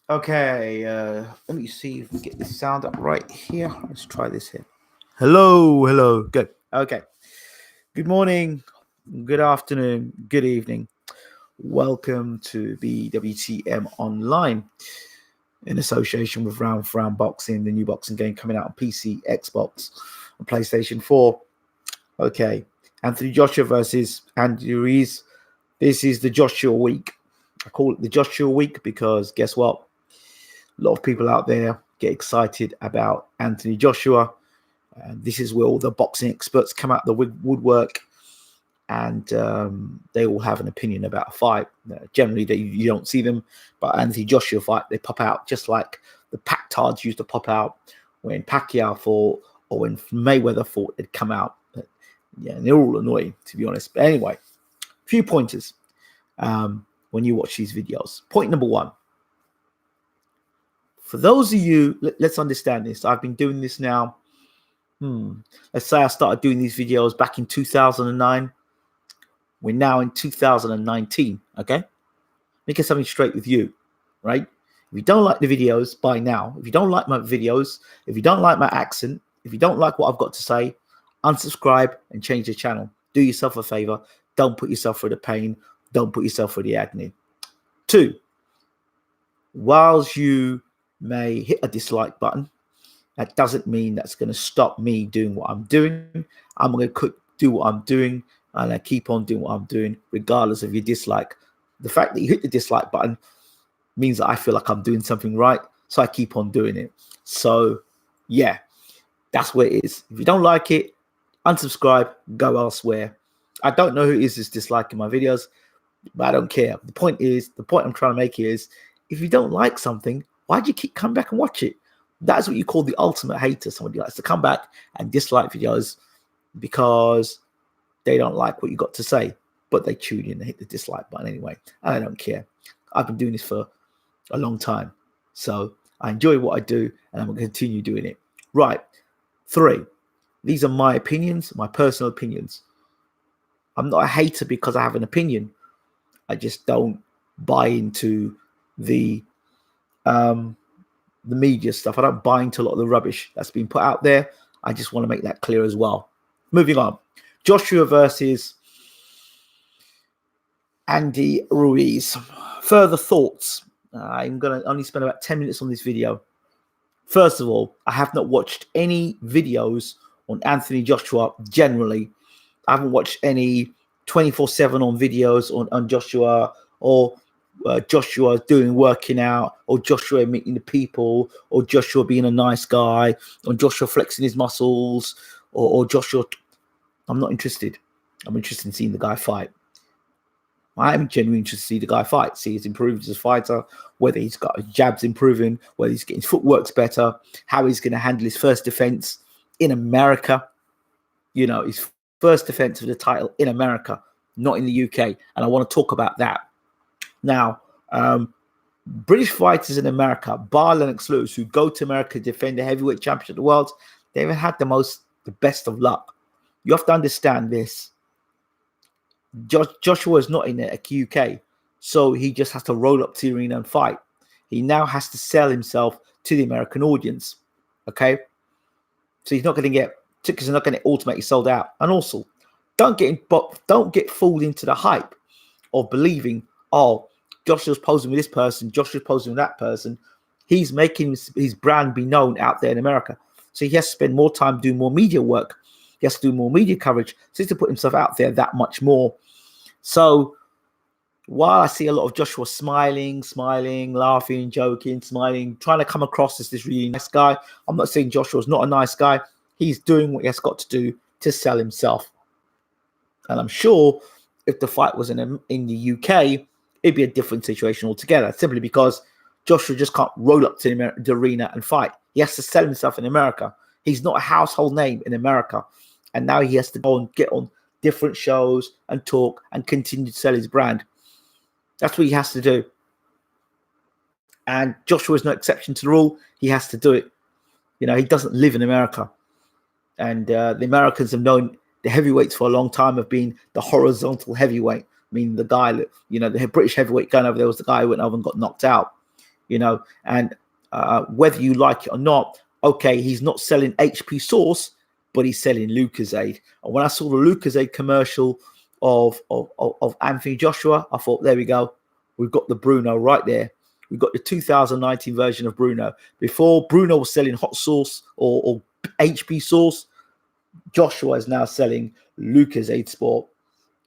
Okay, let me see if we get this sound up right here. Let's try this here. Hello. Good. Okay. Good morning, good afternoon, good evening. Welcome to BWTM Online in association with Round for Round Boxing, the new boxing game coming out on PC, Xbox, and PlayStation 4. Okay. Anthony Joshua versus Andy Ruiz. This is the Joshua week. I call it the Joshua week because guess what? A lot of people out there get excited about Anthony Joshua. This is where all the boxing experts come out the woodwork, and they all have an opinion about a fight. Generally, you don't see them, but Anthony Joshua fight, they pop out just like the Pactards used to pop out when Pacquiao fought or when Mayweather fought. They'd come out. Yeah, and they're all annoying, to be honest. But anyway, a few pointers when you watch these videos. Point number one. For those of you, let's understand this. I've been doing this now. Let's say I started doing these videos back in 2009. We're now in 2019. Okay, making something straight with you, right? If you don't like the videos by now, if you don't like my videos, if you don't like my accent, if you don't like what I've got to say, unsubscribe and change the channel. Do yourself a favor. Don't put yourself through the pain. Don't put yourself through the agony. 2, whilst you may hit a dislike button, that doesn't mean that's going to stop me doing what I'm doing. I'm going to do what I'm doing, and I keep on doing what I'm doing regardless of your dislike. The fact that you hit the dislike button means that I feel like I'm doing something right, so I keep on doing it. So yeah, that's where it is. If you don't like it, unsubscribe, go elsewhere. I don't know who is disliking my videos, but I don't care. The point I'm trying to make here is, if you don't like something, why do you keep coming back and watch it? That's what you call the ultimate hater. Somebody likes to come back and dislike videos because they don't like what you got to say, but they tune in and hit the dislike button anyway. And I don't care. I've been doing this for a long time, so I enjoy what I do, and I'm going to continue doing it. Right. 3, these are my opinions, my personal opinions. I'm not a hater because I have an opinion. I just don't buy into the media stuff. I don't buy into a lot of the rubbish that's been put out there. I just want to make that clear as well. Moving on. Joshua versus Andy Ruiz. Further thoughts. I'm going to only spend about 10 minutes on this video. First of all, I have not watched any videos on Anthony Joshua generally. I haven't watched any 24/7 on videos on Joshua, or Joshua working out, or Joshua meeting the people, or Joshua being a nice guy, or Joshua flexing his muscles, or Joshua. I'm not interested. I'm interested in seeing the guy fight. I am genuinely interested to see the guy fight, see he's improved as a fighter, whether he's got his jabs improving, whether he's getting his footworks better, how he's going to handle his first defense in America. You know, his first defense of the title in America, not in the UK. And I want to talk about that. Now, British fighters in America, bar Lennox Lewis, who go to America to defend the heavyweight championship of the world, they haven't had the best of luck. You have to understand this. Joshua is not in the UK, so he just has to roll up to the arena and fight. He now has to sell himself to the American audience. Okay, so he's not going to get tickets; are not going to automatically sold out. And also, don't get fooled into the hype of believing, oh, Joshua's posing with this person, Joshua's posing with that person. He's making his brand be known out there in America, so he has to spend more time doing more media work. He has to do more media coverage, so he has to put himself out there that much more. So while I see a lot of Joshua smiling, laughing, joking, smiling, trying to come across as this really nice guy, I'm not saying Joshua's not a nice guy. He's doing what he has got to do to sell himself. And I'm sure if the fight was in the UK, it'd be a different situation altogether, simply because Joshua just can't roll up to the arena and fight. He has to sell himself in America. He's not a household name in America. And now he has to go and get on different shows and talk and continue to sell his brand. That's what he has to do. And Joshua is no exception to the rule. He has to do it. You know, he doesn't live in America. And the Americans have known the heavyweights for a long time have been the horizontal heavyweight. I mean, the guy that, you know, the British heavyweight going over there was the guy who went over and got knocked out. and whether you like it or not, okay, he's not selling HP sauce, but he's selling Lucozade. And when I saw the Lucozade commercial of Anthony Joshua, I thought, there we go. We've got the Bruno right there. We've got the 2019 version of Bruno. Before, Bruno was selling hot sauce or HP sauce. Joshua is now selling Lucozade Sport.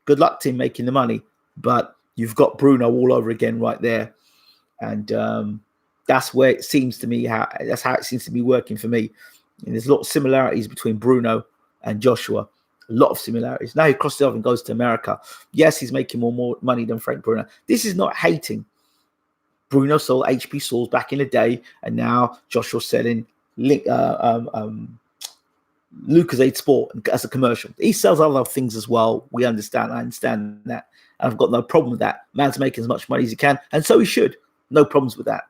Good luck to him making the money, but you've got Bruno all over again right there. And that's where it seems to me that's how it seems to be working for me. And there's a lot of similarities between Bruno and Joshua. A lot of similarities. Now he crosses over and goes to America. Yes, he's making more money than Frank Bruno. This is not hating. Bruno sold HP sauce back in the day, and now Joshua's selling Lucozade Sport as a commercial. He sells other things as well. We understand. I understand that. I've got no problem with that. Man's making as much money as he can, and so he should. No problems with that.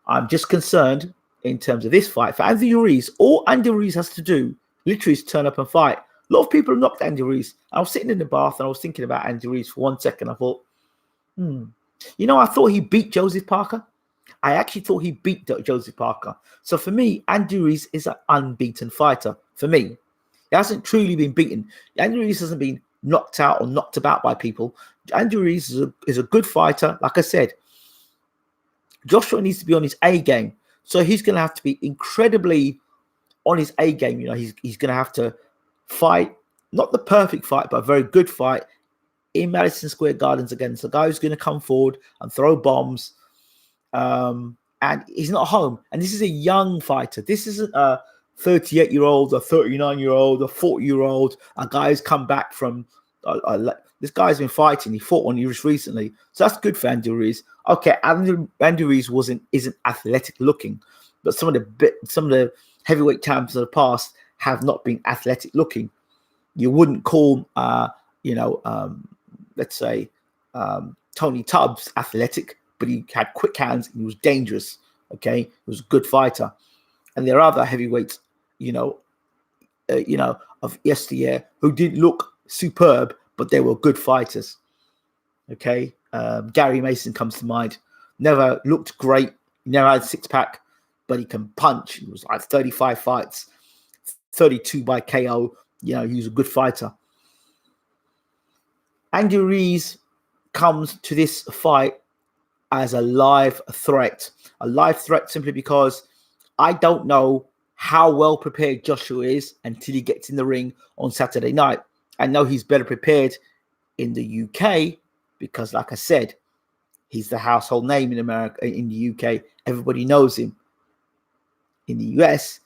I'm just concerned in terms of this fight for Andy Ruiz. All Andy Ruiz has to do literally is turn up and fight. A lot of people have knocked Andy Ruiz. I was sitting in the bath and I was thinking about Andy Ruiz for 1 second. I thought, I thought he beat Joseph Parker. I actually thought he beat Joseph Parker. So for me, Andy Ruiz is an unbeaten fighter. For me, he hasn't truly been beaten. Andy Ruiz hasn't been knocked out or knocked about by people. Andy Ruiz is a good fighter. Like I said, Joshua needs to be on his A game. So he's going to have to be incredibly on his A game. He's going to have to fight, not the perfect fight, but a very good fight in Madison Square Gardens against a guy who's going to come forward and throw bombs. And he's not home. And this is a young fighter. This isn't a 38-year-old, a 39-year-old, a 40-year-old, a guy who's come back from... this guy's been fighting. He fought one just recently. So that's good for Andy Ruiz. Okay, Andy Ruiz isn't athletic looking, but some of the heavyweight champions of the past have not been athletic looking. You wouldn't call let's say Tony Tubbs athletic, but he had quick hands and he was dangerous. Okay, he was a good fighter. And there are other heavyweights, of yesteryear who didn't look superb, but they were good fighters. Okay, Gary Mason comes to mind. Never looked great. Never had a six-pack, but he can punch. He was like 35 fights, 32 by KO. He was a good fighter. Andy Ruiz comes to this fight as a live threat. A live threat simply because I don't know how well prepared Joshua is until he gets in the ring on Saturday night. I know he's better prepared in the UK because, like I said, he's the household name in America. In the UK, everybody knows him. In the US,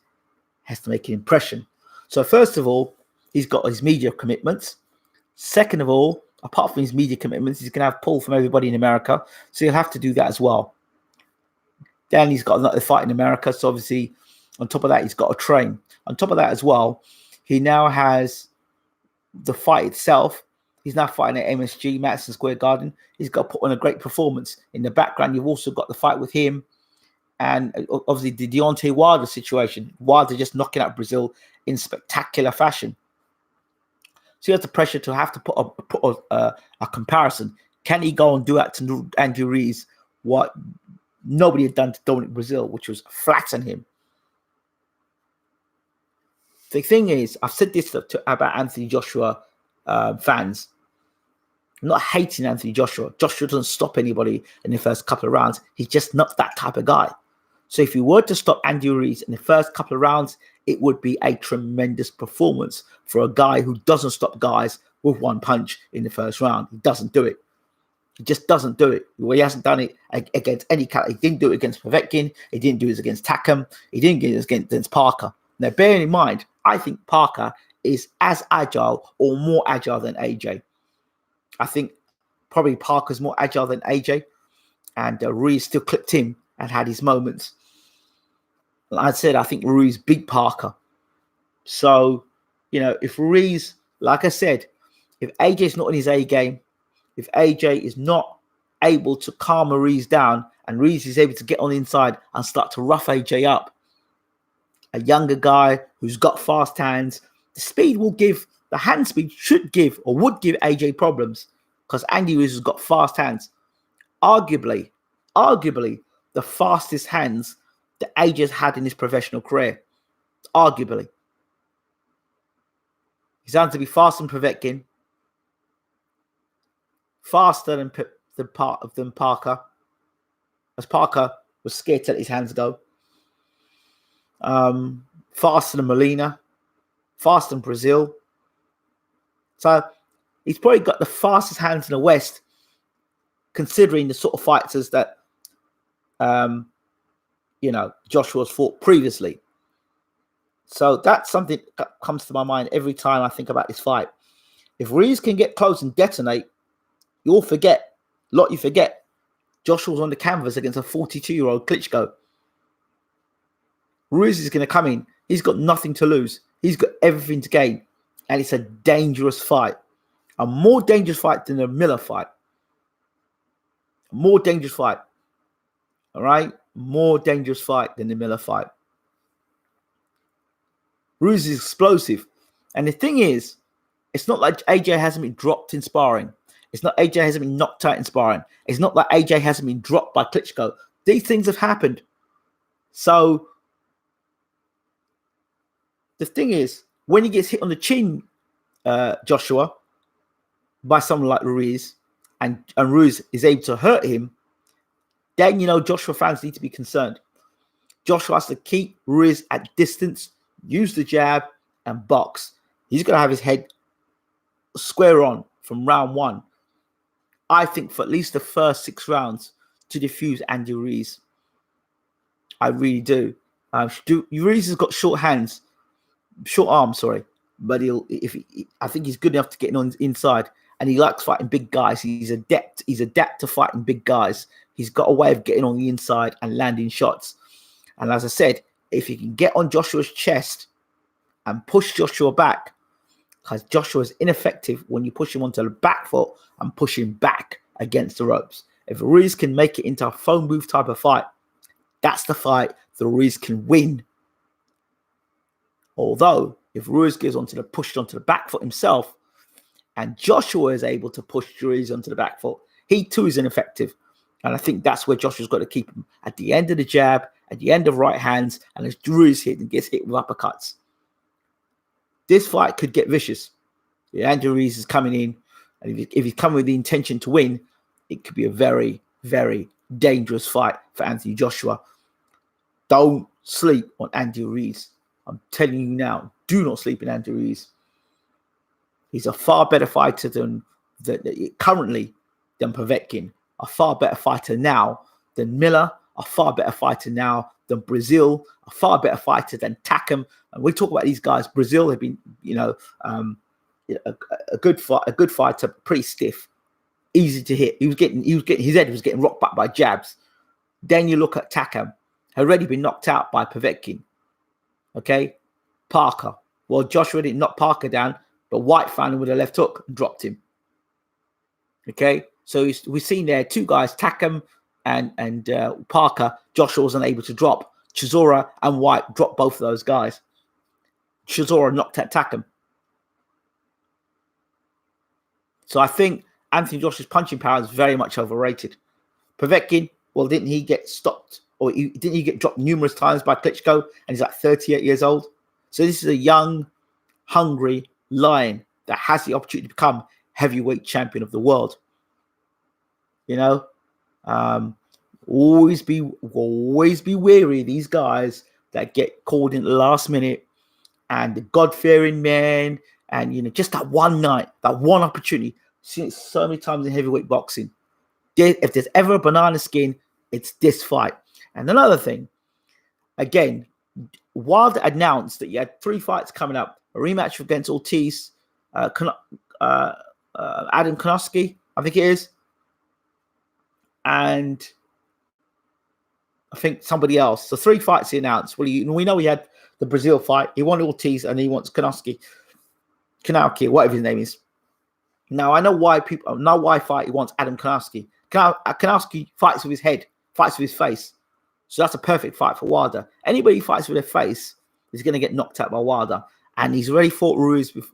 has to make an impression. So first of all, he's got his media commitments. Second of all, apart from his media commitments, he's going to have pull from everybody in America. So he'll have to do that as well. Then he's got another fight in America. So obviously, on top of that, he's got to train. On top of that as well, he now has the fight itself. He's now fighting at MSG, Madison Square Garden. He's got to put on a great performance. In the background, you've also got the fight with him. And obviously the Deontay Wilder situation. Wilder just knocking out Brazil in spectacular fashion. So he has the pressure to have to put a comparison. Can he go and do that to Andy Ruiz? What nobody had done to Dominic Brazil, which was flatten him. The thing is, I've said this about Anthony Joshua fans. I'm not hating Anthony Joshua. Joshua doesn't stop anybody in the first couple of rounds. He's just not that type of guy. So if you were to stop Andy Ruiz in the first couple of rounds, it would be a tremendous performance for a guy who doesn't stop guys with one punch in the first round. He doesn't do it. He just doesn't do it. Well, he hasn't done it against any character. He didn't do it against Povetkin. He didn't do it against Takam. He didn't do it against Parker. Now, bearing in mind, I think Parker is as agile or more agile than AJ. I think probably Parker's more agile than AJ. And Ruiz still clipped him and had his moments. Like I said, I think Ruiz beat Parker. So, if Ruiz, like I said, if AJ's not in his A game, if AJ is not able to calm Ruiz down and Ruiz is able to get on the inside and start to rough AJ up, a younger guy who's got fast hands, the speed will give, the hand speed should give or would give AJ problems because Andy Ruiz has got fast hands. Arguably, arguably the fastest hands that AJ's had in his professional career. Arguably. He's had to be faster than Povetkin, faster than Parker, as Parker was scared to let his hands go. Faster than Molina, faster than Brazil. So he's probably got the fastest hands in the West, considering the sort of fighters that Joshua's fought previously. So that's something that comes to my mind every time I think about this fight. If Ruiz can get close and detonate, you forget, Joshua's on the canvas against a 42-year-old Klitschko. Ruiz is going to come in. He's got nothing to lose. He's got everything to gain. And it's a dangerous fight. A more dangerous fight than the Miller fight. A more dangerous fight. All right? More dangerous fight than the Miller fight. Ruiz is explosive. And the thing is, it's not like AJ hasn't been dropped in sparring. It's not AJ hasn't been knocked out in sparring. It's not like AJ hasn't been dropped by Klitschko. These things have happened. So the thing is, when he gets hit on the chin, Joshua, by someone like Ruiz, and Ruiz is able to hurt him, then Joshua fans need to be concerned. Joshua has to keep Ruiz at distance, use the jab, and box. He's going to have his head square on from round one. I think for at least the first 6 rounds to defuse Andy Ruiz. I really do. Ruiz has got short arms, but I think he's good enough to get on inside, and he likes fighting big guys. He's adept to fighting big guys. He's got a way of getting on the inside and landing shots. And as I said, if he can get on Joshua's chest and push Joshua back, because Joshua is ineffective when you push him onto the back foot and push him back against the ropes. If Ruiz can make it into a phone booth type of fight, that's the fight that Ruiz can win. Although, if Ruiz gets pushed onto the back foot himself, and Joshua is able to push Ruiz onto the back foot, he too is ineffective. And I think that's where Joshua's got to keep him at the end of the jab, at the end of right hands, and as Ruiz gets hit with uppercuts. This fight could get vicious. Andy Ruiz is coming in, and if he's coming with the intention to win, it could be a very, very dangerous fight for Anthony Joshua. Don't sleep on Andy Ruiz. I'm telling you now, do not sleep in Andy Ruiz. He's a far better fighter currently than Povetkin, a far better fighter now than Miller, a far better fighter now than Brazil, a far better fighter than Takam. And we talk about these guys. Brazil have been, a good fighter, pretty stiff, easy to hit. His head was getting rocked back by jabs. Then you look at Takam, already been knocked out by Povetkin. Okay, Parker. Well, Joshua didn't knock Parker down, but White found him with a left hook and dropped him. Okay, so we've seen there 2 guys, Takam and Parker. Joshua wasn't able to drop. Chisora and White dropped both of those guys. Chisora knocked out Takam. So I think Anthony Joshua's punching power is very much overrated. Povetkin, well, didn't he get stopped? Or didn't he get dropped numerous times by Klitschko? And he's like 38 years old. So this is a young, hungry lion that has the opportunity to become heavyweight champion of the world. Always be wary of these guys that get called in the last minute, and the God-fearing man, and just that one night, that one opportunity. Seen it so many times in heavyweight boxing. If there's ever a banana skin, it's this fight. And another thing, again, Wilder announced that you had 3 fights coming up: a rematch against Ortiz, Adam Konoski, I think it is, and I think somebody else. So 3 fights he announced. Well, we know he had the Brazil fight. He wanted Ortiz, and he wants Kanowski, whatever his name is. Now I know why he wants Adam Kanowski. Kanowski fights with his head, fights with his face. So that's a perfect fight for Wilder. Anybody who fights with their face is going to get knocked out by Wilder. And he's already fought Ruiz with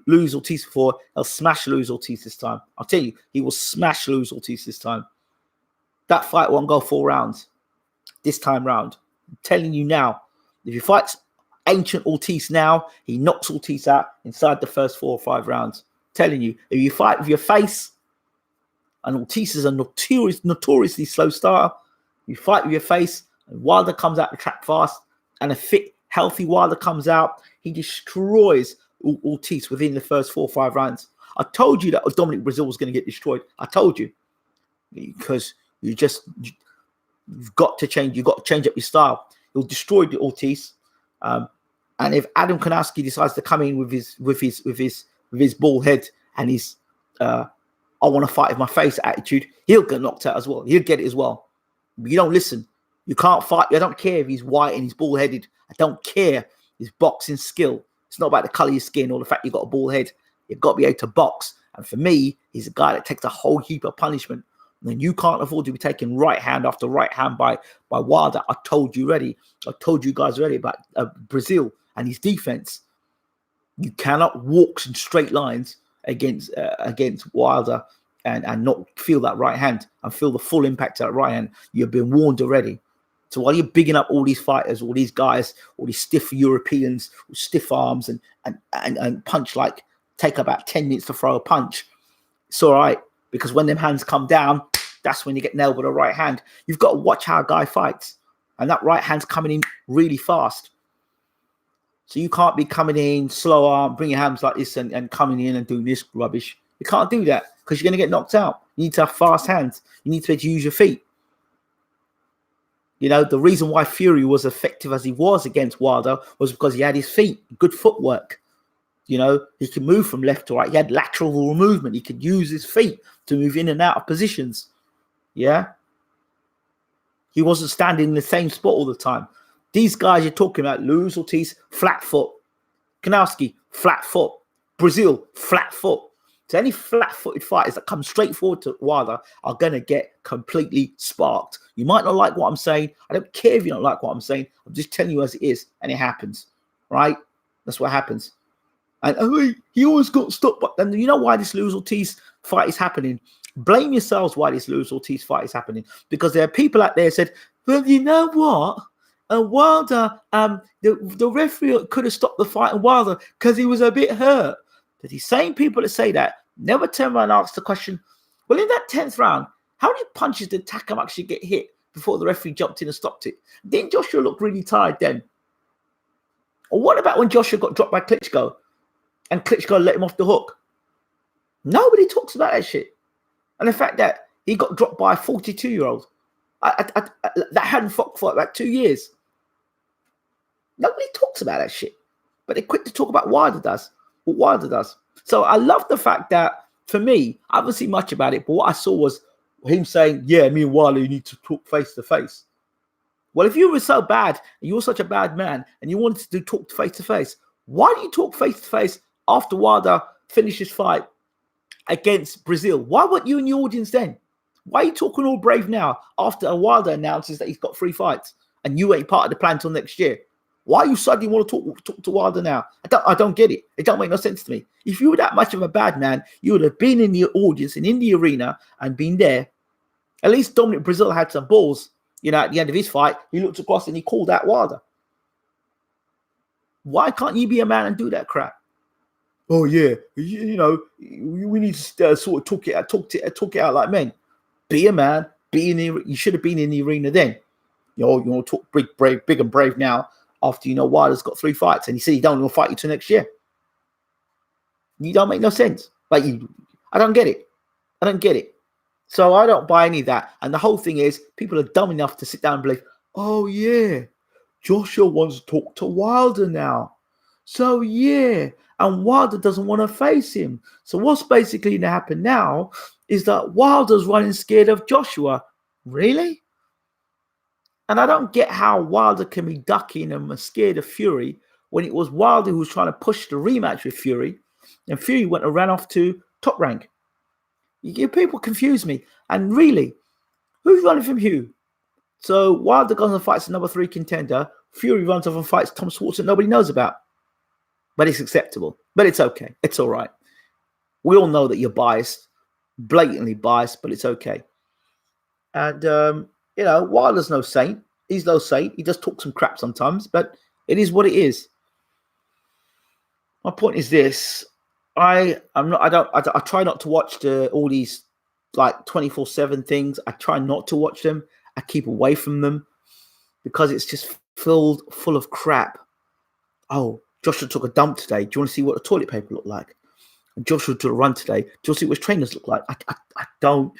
Luis Ortiz before. He'll smash Luis Ortiz this time. I'll tell you, he will smash Luis Ortiz this time. that fight won't go 4 rounds this time round. I'm telling you now, if you fight ancient Ortiz now, he knocks Ortiz out inside the first 4 or 5 rounds. I'm telling you, if you fight with your face, and Ortiz is a notoriously slow starter, you fight with your face, and Wilder comes out the track fast, and a fit, healthy Wilder comes out, he destroys Ortiz within the first 4 or 5 rounds. I told you that Dominic Brazil was going to get destroyed. I told you, because you've got to change. You've got to change up your style. You'll destroy the Ortiz, and if Adam Konowski decides to come in with his bald head and his I want to fight with my face attitude, he'll get knocked out as well. He'll get it as well. But you don't listen. You can't fight. I don't care if he's white and he's bald headed. I don't care his boxing skill. It's not about the color of your skin or the fact you've got a bald head. You've got to be able to box. And for me, he's a guy that takes a whole heap of punishment. And you can't afford to be taking right hand after right hand by Wilder. I told you guys already about Brazil and his defense. You cannot walk in straight lines against Wilder and not feel that right hand and feel the full impact of that right hand. You've been warned already. So while you're bigging up all these fighters, all these guys, all these stiff Europeans with stiff arms and punch like take about 10 minutes to throw a punch, it's all right, because when them hands come down, that's when you get nailed with a right hand. You've got to watch how a guy fights, and that right hand's coming in really fast. So you can't be coming in slow arm, bring your hands like this and coming in and doing this rubbish. You can't do that because you're going to get knocked out. You need to have fast hands. You need to be able to use your feet. You know, the reason why Fury was effective as he was against Wilder was because he had his feet, good footwork. You know, he could move from left to right. He had lateral movement. He could use his feet to move in and out of positions. Yeah. He wasn't standing in the same spot all the time. These guys you're talking about, Ruiz, Ortiz, flat foot. Konowski, flat foot. Brazil, flat foot. So any flat-footed fighters that come straight forward to Wilder are going to get completely sparked. You might not like what I'm saying. I don't care if you don't like what I'm saying. I'm just telling you as it is, and it happens, right? That's what happens. And he always got stopped. But then you know why this Ruiz Ortiz fight is happening? Blame yourselves why this Ruiz Ortiz fight is happening. Because there are people out there who said, well, you know what? Wilder, the referee could have stopped the fight in Wilder because he was a bit hurt. But the same people that say that never turn around and ask the question, well, in that 10th round, how many punches did Takam actually get hit before the referee jumped in and stopped it? Didn't Joshua look really tired then? Or what about when Joshua got dropped by Klitschko and Klitschko let him off the hook? Nobody talks about that shit. And the fact that he got dropped by a 42-year-old that hadn't fought for about 2 years. Nobody talks about that shit. But they're quick to talk about Wilder does. What Wilder does. So I love the fact that, for me, I haven't seen much about it, but what I saw was him saying, yeah, me and Wilder, you need to talk face to face. Well, if you were so bad, and you were such a bad man, and you wanted to talk face to face, why do you talk face to face after Wilder finished his fight against Brazil? Why weren't you in the audience then? Why are you talking all brave now after Wilder announces that he's got 3 fights and you ain't part of the plan until next year? Why you suddenly want to talk to Wilder now? I don't get it. It don't make no sense to me. If you were that much of a bad man, you would have been in the audience and in the arena and been there. At least Dominic Brazil had some balls. You know, at the end of his fight, he looked across and he called out Wilder. Why can't you be a man and do that crap? Oh yeah, you know, we need to sort of talk it out like men. Be a man. Be in the. You should have been in the arena then. You want to talk big and brave now. After you know Wilder's got 3 fights and he said he don't want to fight you till next year. You don't make no sense. Like I don't get it. I don't get it. So I don't buy any of that. And the whole thing is people are dumb enough to sit down and believe, oh yeah, Joshua wants to talk to Wilder now. So yeah, and Wilder doesn't want to face him. So what's basically going to happen now is that Wilder's running scared of Joshua. Really? And I don't get how Wilder can be ducking and scared of Fury when it was Wilder who was trying to push the rematch with Fury, and Fury went and ran off to Top Rank. People confuse me. And really, who's running from who? So Wilder goes and fights a number 3 contender. Fury runs off and fights Tom Swartz that nobody knows about. But it's acceptable. But it's okay. It's all right. We all know that you're biased, blatantly biased, but it's okay. And Wilder's no saint. He's no saint. He does talk some crap sometimes, but it is what it is. My point is this: I try not to watch all these like 24/7 things. I try not to watch them. I keep away from them because it's just full of crap. Oh, Joshua took a dump today. Do you want to see what the toilet paper looked like? And Joshua took a run today. Do you want to see what his trainers look like? I don't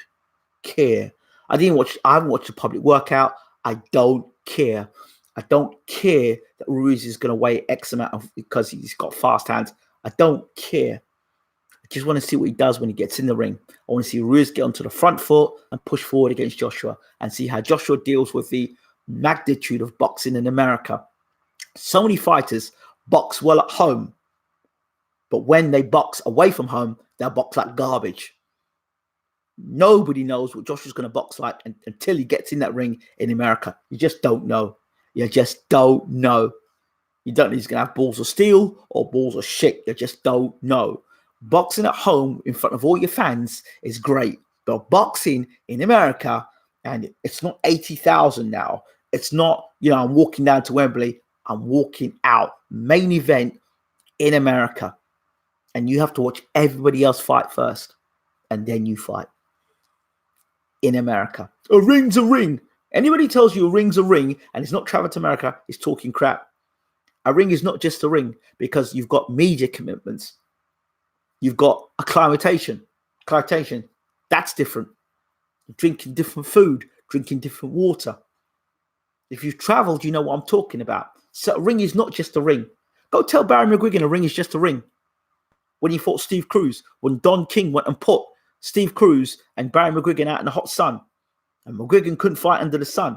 care. I haven't watched a public workout. I don't care. I don't care that Ruiz is going to weigh X amount because he's got fast hands. I don't care. I just want to see what he does when he gets in the ring. I want to see Ruiz get onto the front foot and push forward against Joshua and see how Joshua deals with the magnitude of boxing in America. So many fighters box well at home, but when they box away from home, they'll box like garbage. Nobody knows what Joshua's going to box like until he gets in that ring in America. You just don't know. You just don't know. You don't know he's going to have balls of steel or balls of shit. You just don't know. Boxing at home in front of all your fans is great. But boxing in America, and it's not 80,000 now. It's not, I'm walking down to Wembley. I'm walking out. Main event in America. And you have to watch everybody else fight first. And then you fight. In America. A ring's a ring. Anybody tells you a ring's a ring and it's not traveling to America is talking crap. A ring is not just a ring because you've got media commitments. You've got acclimatation. That's different. Drinking different food, drinking different water. If you've traveled, you know what I'm talking about. So a ring is not just a ring. Go tell Barry McGuigan a ring is just a ring. When he fought Steve Cruz, when Don King went and put Steve Cruz and Barry McGuigan out in the hot sun. And McGuigan couldn't fight under the sun.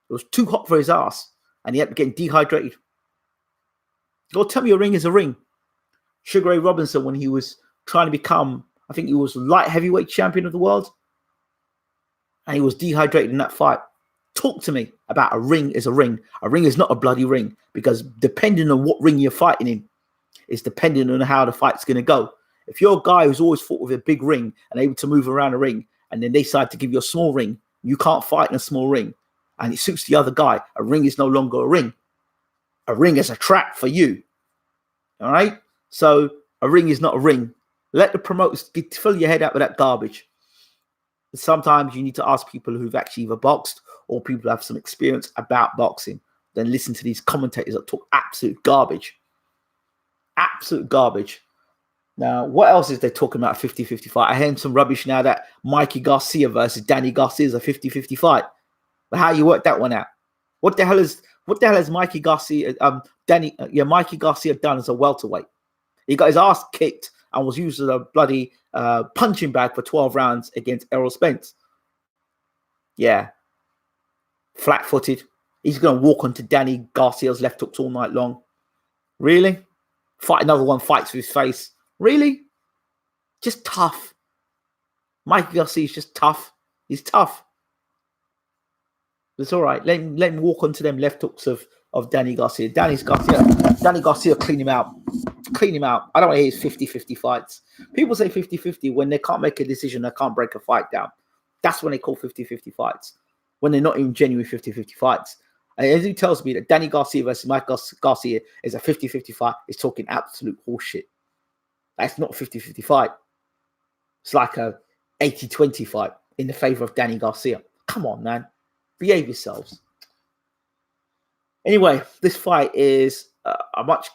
It was too hot for his ass. And he had to get dehydrated. Go tell me a ring is a ring. Sugar Ray Robinson, when he was trying to become, I think he was light heavyweight champion of the world. And he was dehydrated in that fight. Talk to me about a ring is a ring. A ring is not a bloody ring. Because depending on what ring you're fighting in, is depending on how the fight's going to go. If you're a guy who's always fought with a big ring and able to move around a ring, and then they decide to give you a small ring, you can't fight in a small ring, and it suits the other guy, a ring is no longer a ring. A ring is a trap for you. All right? So a ring is not a ring. Let the promoters fill your head out with that garbage. Sometimes you need to ask people who've actually either boxed or people who have some experience about boxing. Then listen to these commentators that talk absolute garbage. Absolute garbage. Now, what else is they talking about 50-50 fight? I heard some rubbish now that Mikey Garcia versus Danny Garcia is a 50-50 fight. But how you work that one out? What the hell has Mikey Garcia Mikey Garcia done as a welterweight? He got his ass kicked and was used as a bloody punching bag for 12 rounds against Errol Spence. Yeah. Flat-footed. He's going to walk onto Danny Garcia's left hooks all night long. Really? Fight another one, fights with his face. Really? Just tough. Mikey Garcia's just tough. He's tough. It's all right. Let him walk onto them left hooks of Danny Garcia. Danny Garcia, clean him out. Clean him out. I don't want to hear his 50-50 fights. People say 50-50 when they can't make a decision, they can't break a fight down. That's when they call 50-50 fights. When they're not even genuine 50-50 fights. And as he tells me that Danny Garcia versus Mike Garcia is a 50-50 fight, is talking absolute horseshit. That's not a 50-50 fight. It's like a 80-20 fight in the favor of Danny Garcia. Come on, man. Behave yourselves. Anyway, this fight is a much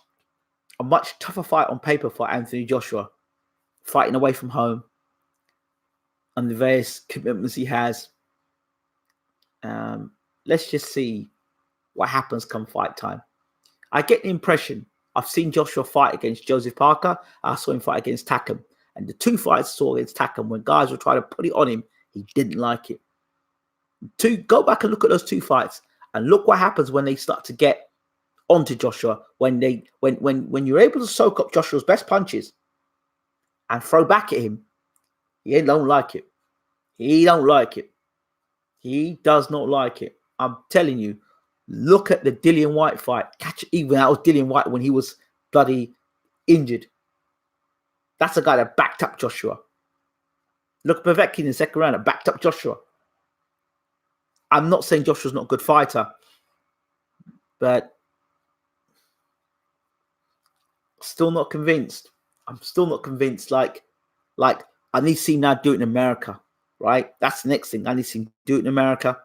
tougher fight on paper for Anthony Joshua. Fighting away from home. And the various commitments he has. Let's just see what happens come fight time. I get the impression, I've seen Joshua fight against Joseph Parker. I saw him fight against Takam. And the two fights I saw against Takam, when guys were trying to put it on him, he didn't like it. Go back and look at those two fights and look what happens when they start to get onto Joshua. When you're able to soak up Joshua's best punches and throw back at him, he don't like it. He don't like it. He does not like it. I'm telling you, look at the Dillian White fight. Even that was Dillian White when he was bloody injured. That's a guy that backed up Joshua. Look at Povetkin in the second round that backed up Joshua. I'm not saying Joshua's not a good fighter, but still not convinced. I'm still not convinced. Like I need to see him now do it in America, right? That's the next thing. I need to see him do it in America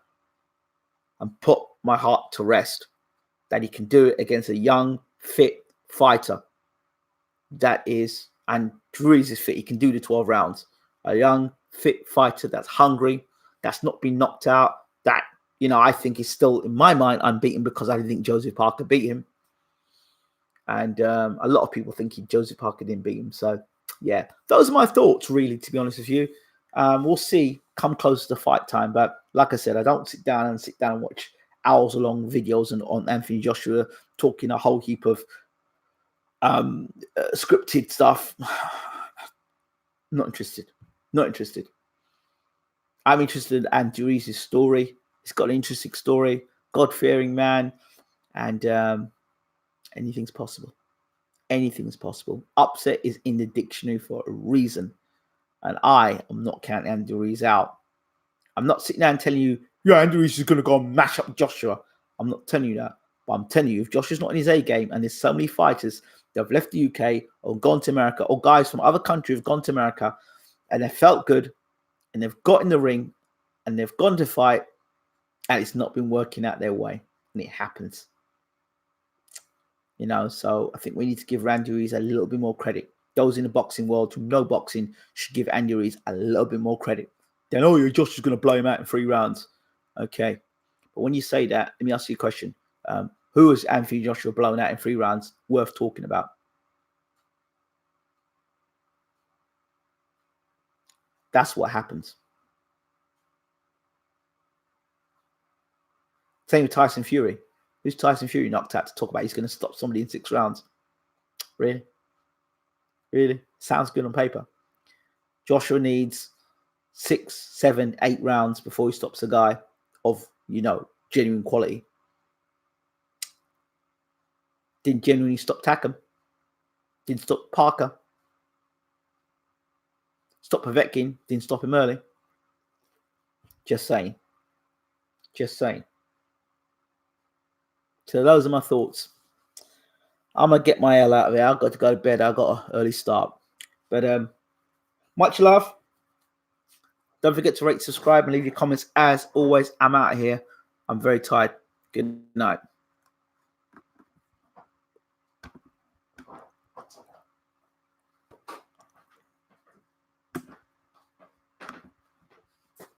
and put my heart to rest that he can do it against a young, fit fighter. That is, and Ruiz is fit. He can do the 12 rounds. A young, fit fighter that's hungry, that's not been knocked out. That, I think is still, in my mind, unbeaten because I didn't think Joseph Parker beat him. And a lot of people think Joseph Parker didn't beat him. So, yeah, those are my thoughts, really, to be honest with you. We'll see come close to fight time. But like I said, I don't sit down and watch hours-long videos on Anthony Joshua talking a whole heap of scripted stuff. Not interested. I'm interested in Andy Ruiz's story. He's got an interesting story. God-fearing man. And anything's possible. Anything's possible. Upset is in the dictionary for a reason. And I am not counting Andy Ruiz out. I'm not sitting there and telling you, yeah, Andy Ruiz is going to go and mash up Joshua. I'm not telling you that. But I'm telling you, if Joshua's not in his A game and there's so many fighters that have left the UK or gone to America, or guys from other countries have gone to America and they felt good and they've got in the ring and they've gone to fight and it's not been working out their way. And it happens. So I think we need to give Andy Ruiz a little bit more credit. Those in the boxing world who know boxing should give Andy Ruiz a little bit more credit. Then, Josh is going to blow him out in 3 rounds. Okay. But when you say that, let me ask you a question. Who is Anthony Joshua blowing out in 3 rounds worth talking about? That's what happens. Same with Tyson Fury. Who's Tyson Fury knocked out to talk about? He's going to stop somebody in 6 rounds. Really? Sounds good on paper. Joshua needs 6, 7, 8 rounds before he stops a guy of, genuine quality. Didn't genuinely stop Takam. Didn't stop Parker. Stop Povetkin. Didn't stop him early. Just saying. So those are my thoughts. I'm going to get my hell out of here. I've got to go to bed. I've got an early start. But much love. Don't forget to rate, subscribe, and leave your comments. As always, I'm out of here. I'm very tired. Good night.